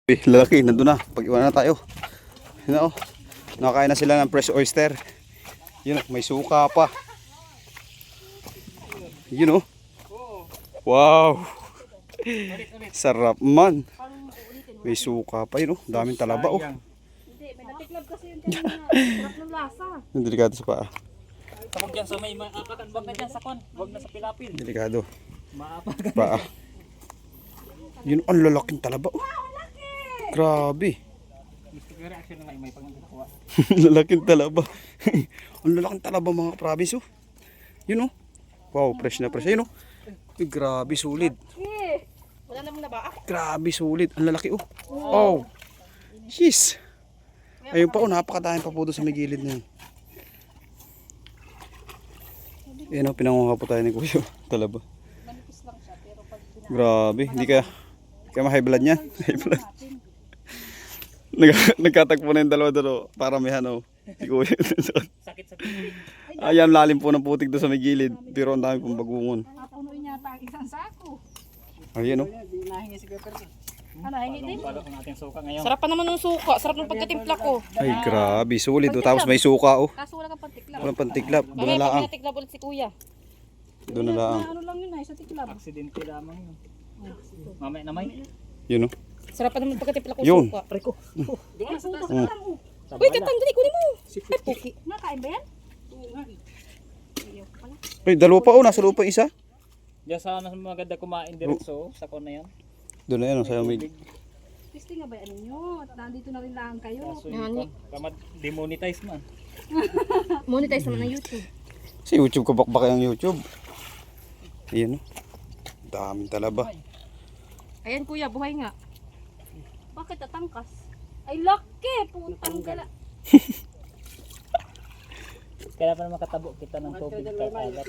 Lalaki, nandun na. Pag-iwan na tayo. Yun o. Nakakain na sila ng fresh oyster. Yun o, may suka pa. Yun o. Wow. Sarap man. May suka pa yun o. Daming talaba o. Hindi, may natiklab kasi yung kanina. Sarap ng lasa. Delikado sa paa. Kapag dyan sa may maapakan, wag na dyan sa kon. Wag na sa pilapil. Delikado. Maapakan. Paa. Yun, ang lalaking talaba o. Grabe. Gusto reaction na may pangkuha. Lalaking talaba. Ang lalaking talaba mga province oh. Yun oh. Wow, fresh na fresh. Ayun oh. Ay, grabe sulit. Wala namang nabaa. Grabe sulit. Ang lalaki oh. Oh. Jeez. Ayun pa oh, napakadaming pa po doon sa may gilid na yun. Ayun oh, pinanguha po tayo ni Kuya. Talaba. Manipis lang siya pero pag Grabe. Hindi ka ma-high blood niyan. High blood. Nagkatagpo na yung dalawa-dalawa para may ano. Si Kuya. Sakit sa pipi. Ayan, lalim po ng putik doon sa may gilid. Pero ang dami pong bagungon. napunoy niya pa ang isang sako. Ayan o. Nahingi si Kuya Percy. Ano, hindi din? Palo ang ating suka ngayon. Sarap pa naman ng suka. Sarap ng pagkatimpla ko. Ay, grabe. Sulit o. Tapos may suka o. Kaso wala kang pantiklab. Walang pantiklap. Doon na Mamaya pag laang. natiklab ulit si kuya. Doon na laang. Ano lang yun ay sa tiklab. Aksidente lamang yun. Mamaya na may. Yun o. Sarap pa naman ng pagkatimpla ko Yun. suka. Preko. Ay, suka ka lang. Uy, katang dali, kunin mo. Ay, puki. Nakain ba yan? Ayaw ko pala. Ay, dalawa pa o. Nasa loob pa isa. Diyan sana maganda kumain diretso sa kon na yan. Doon na yan o. Sa may... Testing nga ba yan ninyo? At nandito na rin lang kayo. Kaso yung kamad demonetize man. Monetize naman ng YouTube. Sa YouTube ko bakbak ang YouTube. Ayan o. Daming talaba. Ayan kuya, buhay nga. Bakit tatangkas? Ay, laki! Putang gala. Kaya pa naman katabo kita ng tubig kakagat.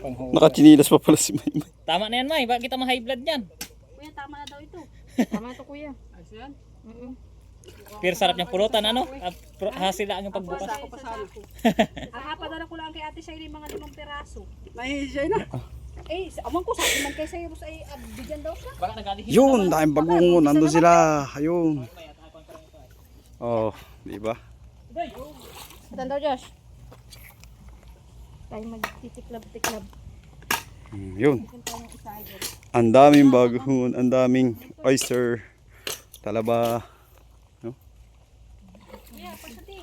Panghuli. Nakachinilas pa pala si Maymay. Tama na yan, May. Bakit kita ma-high blood yan? Kuya, tama na daw ito. Tama ito kuya. Ayos yan? Pero sarap niyang pulutan, ano? Hasilaan yung pagbukas. Hapadala ko lang kay Ate Shirley mga 5 peraso. Mahihisya na. Eh, awan ko sa akin man kay Cyrus ay bigyan daw siya. Baka nagalihin. Yun, daming bagungon. Nandun sila. Ayun. Oh, di ba? Saan daw, Josh? Tayo magtitiklab-tiklab. Yun. Ang daming bagungon. Ang daming oyster. Talaba. No? Kuya, pasati.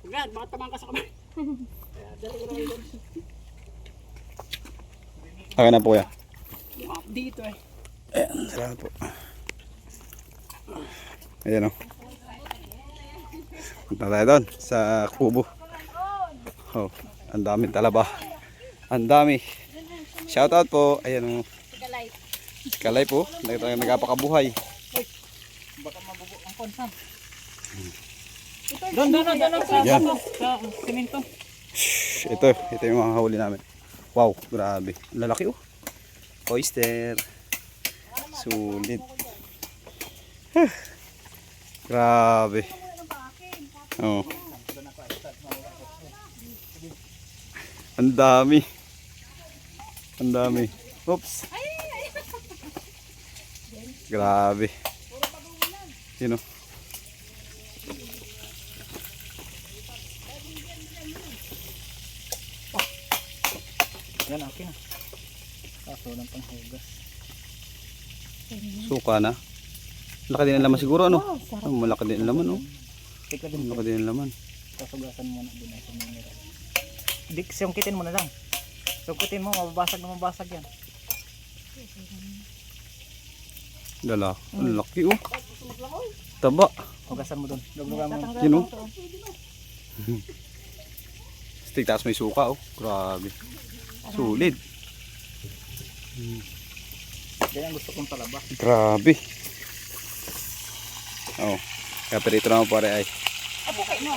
Gad, baka tamang ka sa kamay. Akin na po kuya. Dito eh. Ayan, salamat po. Ayan o. Punta tayo doon sa kubo. Oh, ang daming talaba. Ang dami. Shoutout po. Ayan o. Galay. Kalay po. Nagapakabuhay. Baka mabubo ang konsan. Doon. Yan. Sa simento. Shhh, ito yung mga huli namin. Wow, grabe. Lalaki oh. Oyster. Sulit. Grabe. Oh. Ang dami. Ang dami. Oops. Grabe. Yun oh. Yan, okay na. Kaso lang panghugas. Suka na. Malaki din ang laman siguro ano? Oh, malaki din ang laman oh. Tika din. Malaki din ang laman. Kasugasan mo na din ay sa mineral. Sungkitin mo na lang. Sungkitin mo, mababasag na mabasag yan. Dala. Ang laki oh. Taba. Hugasan mo doon. Luglugan mo. Yun oh. Stick taas may suka oh. Grabe. Sulit. Ganyan gusto kong talaba. Grabe. Oh. Kaya perito naman pare ay. Abukay mo.